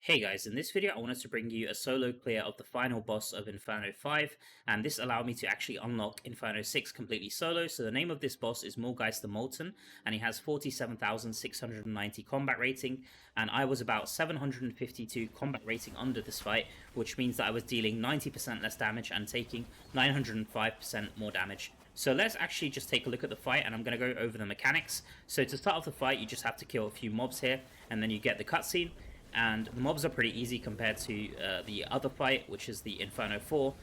Hey guys, in this video I wanted to bring you a solo clear of the final boss of Inferno 5, and this allowed me to actually unlock Inferno 6 completely solo. So the name of this boss is Mulgaist the Molten, and he has 47,690 combat rating, and I was about 752 combat rating under this fight, which means that I was dealing 90% less damage and taking 905% more damage. So let's actually just take a look at the fight, and I'm going to go over the mechanics. So to start off the fight, you just have to kill a few mobs here, and then you get the cutscene. And the mobs are pretty easy compared to the other fight, which is the Inferno 4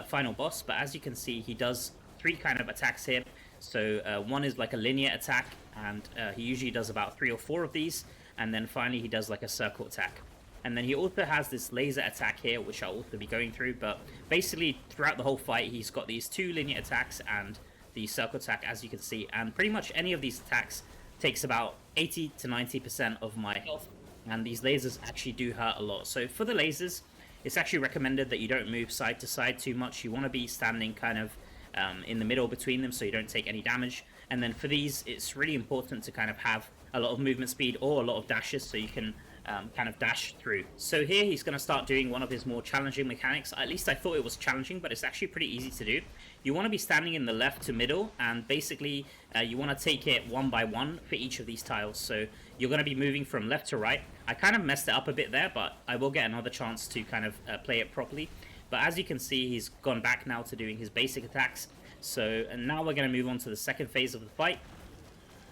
final boss. But as you can see, he does three kind of attacks here. So one is like a linear attack, and he usually does about 3 or 4 of these. And then finally he does like a circle attack. And then he also has this laser attack here, which I'll also be going through. But basically throughout the whole fight, he's got these 2 linear attacks and the circle attack, as you can see. And pretty much any of these attacks takes about 80 to 90% of my health. And these lasers actually do hurt a lot. So for the lasers, it's actually recommended that you don't move side to side too much. You want to be standing kind of in the middle between them so you don't take any damage. And then for these, it's really important to kind of have a lot of movement speed or a lot of dashes so you can kind of dash through. So here he's going to start doing one of his more challenging mechanics. At least I thought it was challenging, but it's actually pretty easy to do. You want to be standing in the left to middle, and basically you want to take it one by one for each of these tiles. So you're going to be moving from left to right. I kind of messed it up a bit there, but I will get another chance to kind of play it properly. But as you can see, he's gone back now to doing his basic attacks. So and now we're going to move on to the second phase of the fight.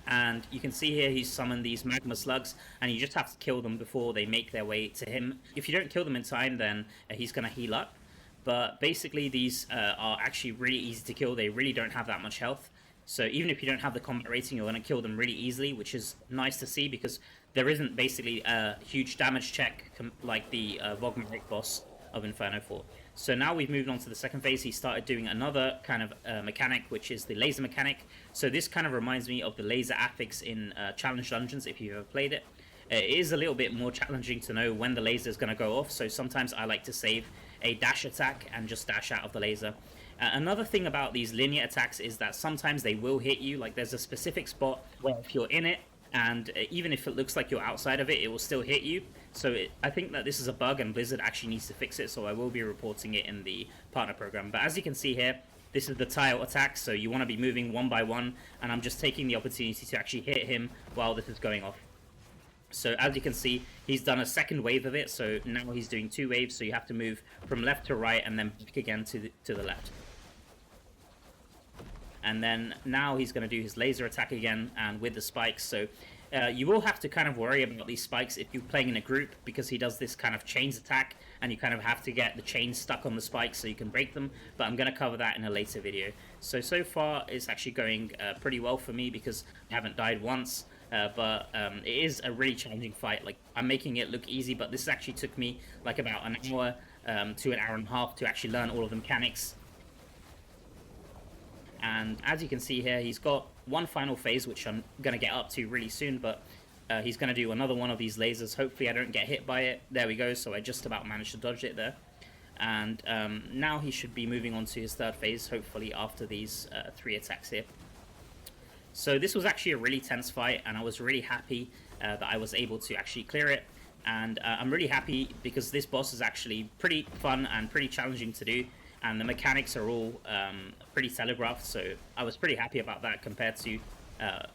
And you can see here he's summoned these magma slugs, and you just have to kill them before they make their way to him. If you don't kill them in time, then he's going to heal up. But basically these are actually really easy to kill. They really don't have that much health. So even if you don't have the combat rating, you're going to kill them really easily, which is nice to see because there isn't basically a huge damage check like the Vogmaric boss of Inferno 4. So now we've moved on to the second phase. He started doing another kind of mechanic, which is the laser mechanic. So this kind of reminds me of the laser affix in Challenge Dungeons, if you've ever played it. It is a little bit more challenging to know when the laser is going to go off, so sometimes I like to save a dash attack and just dash out of the laser. Another thing about these linear attacks is that sometimes they will hit you. Like there's a specific spot where if you're in it, and even if it looks like you're outside of it, it will still hit you. So I think that this is a bug, and Blizzard actually needs to fix it, so I will be reporting it in the partner program. But as you can see here, this is the tile attack, so you want to be moving one by one, and I'm just taking the opportunity to actually hit him while this is going off. So as you can see, he's done a second wave of it, so now he's doing 2 waves, so you have to move from left to right and then back again to the left. And then now he's going to do his laser attack again, and with the spikes. So you will have to kind of worry about these spikes if you're playing in a group, because he does this kind of chains attack, and you kind of have to get the chains stuck on the spikes so you can break them. But I'm going to cover that in a later video. So far it's actually going pretty well for me because I haven't died once. But it is a really challenging fight. Like, I'm making it look easy, but this actually took me like about an hour to an hour and a half to actually learn all of the mechanics. And as you can see here, he's got one final phase, which I'm going to get up to really soon, but he's going to do another one of these lasers. Hopefully I don't get hit by it. There we go, so I just about managed to dodge it there. And now he should be moving on to his third phase, hopefully after these 3 attacks here. So this was actually a really tense fight, and I was really happy that I was able to actually clear it. And I'm really happy because this boss is actually pretty fun and pretty challenging to do, and the mechanics are all pretty telegraphed, so I was pretty happy about that compared to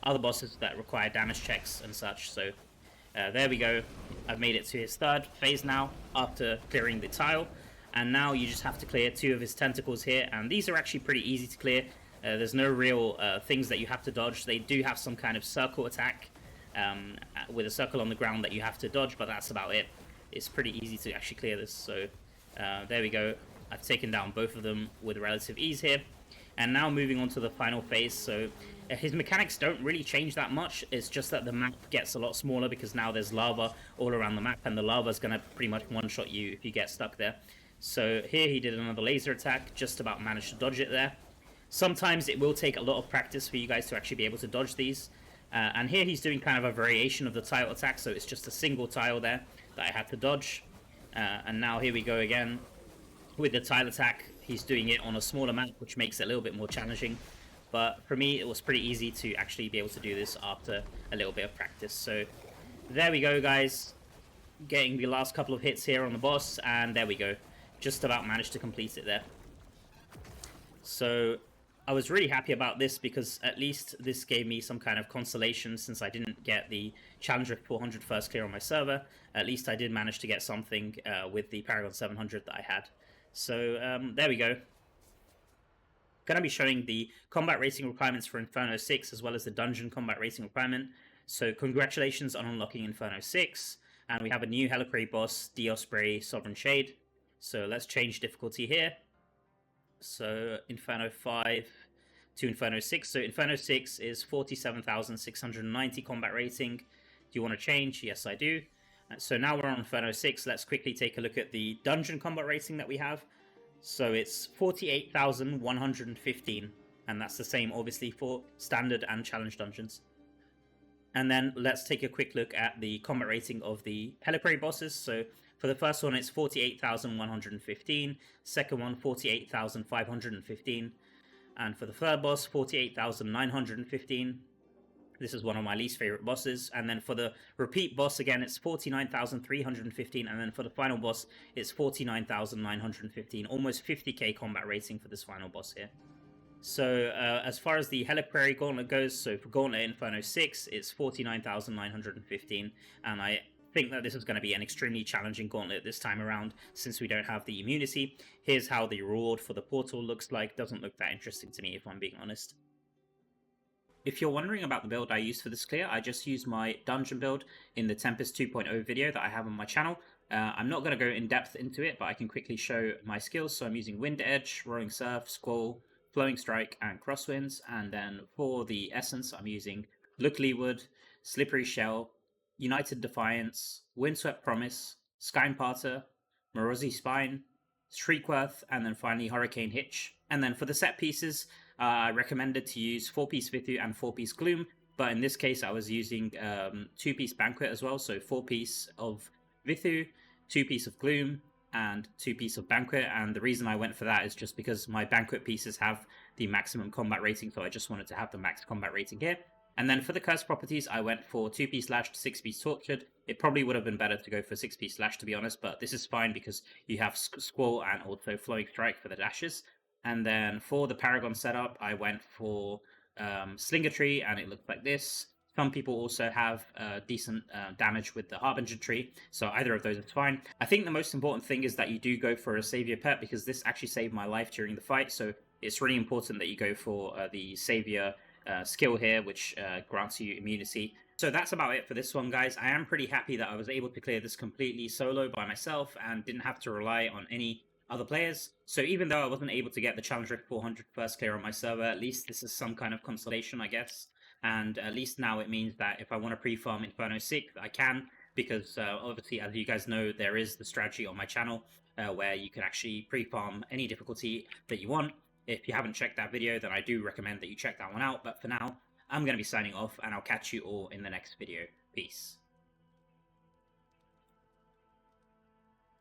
other bosses that require damage checks and such. So there we go. I've made it to his third phase now after clearing the tile, and now you just have to clear 2 of his tentacles here, and these are actually pretty easy to clear. There's no real things that you have to dodge. They do have some kind of circle attack with a circle on the ground that you have to dodge, but that's about it. It's pretty easy to actually clear this. So there we go. I've taken down both of them with relative ease here. And now moving on to the final phase. So his mechanics don't really change that much. It's just that the map gets a lot smaller because now there's lava all around the map, and the lava is going to pretty much one-shot you if you get stuck there. So here he did another laser attack, just about managed to dodge it there. Sometimes it will take a lot of practice for you guys to actually be able to dodge these. And here he's doing kind of a variation of the tile attack, so it's just a single tile there that I had to dodge. And now here we go again. With the tile attack, he's doing it on a smaller map, which makes it a little bit more challenging. But for me, it was pretty easy to actually be able to do this after a little bit of practice. So there we go, guys. getting the last couple of hits here on the boss, and there we go. Just about managed to complete it there. So I was really happy about this because at least this gave me some kind of consolation since I didn't get the Challenger 400 first clear on my server. At least I did manage to get something with the Paragon 700 that I had. So there we go. Going to be showing the combat rating requirements for Inferno 6 as well as the dungeon combat rating requirement. So congratulations on unlocking Inferno 6. And we have a new Heliquary boss, Diosprey Sovereign Shade. So let's change difficulty here. So Inferno 5 to Inferno 6. So Inferno 6 is 47,690 combat rating. Do you want to change? Yes, I do. So now we're on Inferno 6. Let's quickly take a look at the dungeon combat rating that we have. So it's 48,115. And that's the same, obviously, for standard and challenge dungeons. And then let's take a quick look at the combat rating of the Heliquary bosses. So for the first one, it's 48,115. Second one, 48,515. And for the third boss, 48,915. This is one of my least favorite bosses. And then for the repeat boss, again, it's 49,315. And then for the final boss, it's 49,915. Almost 50k combat rating for this final boss here. So as far as the Heliquary Gauntlet goes, so for Gauntlet Inferno 6, it's 49,915, and I think that this is going to be an extremely challenging gauntlet this time around, since we don't have the immunity. Here's how the reward for the portal looks like. Doesn't look that interesting to me, if I'm being honest. If you're wondering about the build I used for this clear, I just used my dungeon build in the Tempest 2.0 video that I have on my channel. I'm not going to go in depth into it, but I can quickly show my skills. So I'm using Wind Edge, Roaring Surf, Squall, Flowing Strike, and Crosswinds. And then for the essence, I'm using Look Leeward, Slippery Shell, United Defiance, Windswept Promise, Skyimparter, Morosi Spine, Shriekworth, and then finally Hurricane Hitch. And then for the set pieces, I recommended to use 4-piece Vithu and 4-piece Gloom, but in this case I was using 2-piece Banquet as well, so 4-piece of Vithu, 2-piece of Gloom, and 2-piece of Banquet. And the reason I went for that is just because my Banquet pieces have the maximum combat rating, so I just wanted to have the max combat rating here. And then for the curse properties, I went for 2-piece Lashed, 6-piece Tortured. It probably would have been better to go for 6-piece Lashed, to be honest, but this is fine because you have Squall and also Flowing Strike for the dashes. And then for the Paragon setup, I went for Slinger Tree, and it looked like this. Some people also have decent damage with the Harbinger Tree, so either of those is fine. I think the most important thing is that you do go for a Savior pet, because this actually saved my life during the fight, so it's really important that you go for the Savior skill here, which grants you immunity. So that's about it for this one, guys. I am pretty happy that I was able to clear this completely solo by myself and didn't have to rely on any other players. So even though I wasn't able to get the Challenger 400 first clear on my server, at least this is some kind of consolation, I guess. And at least now it means that if I want to pre-farm Inferno 6, I can, because obviously, as you guys know, there is the strategy on my channel where you can actually pre-farm any difficulty that you want. If you haven't checked that video, then I do recommend that you check that one out. But for now, I'm going to be signing off, and I'll catch you all in the next video. Peace.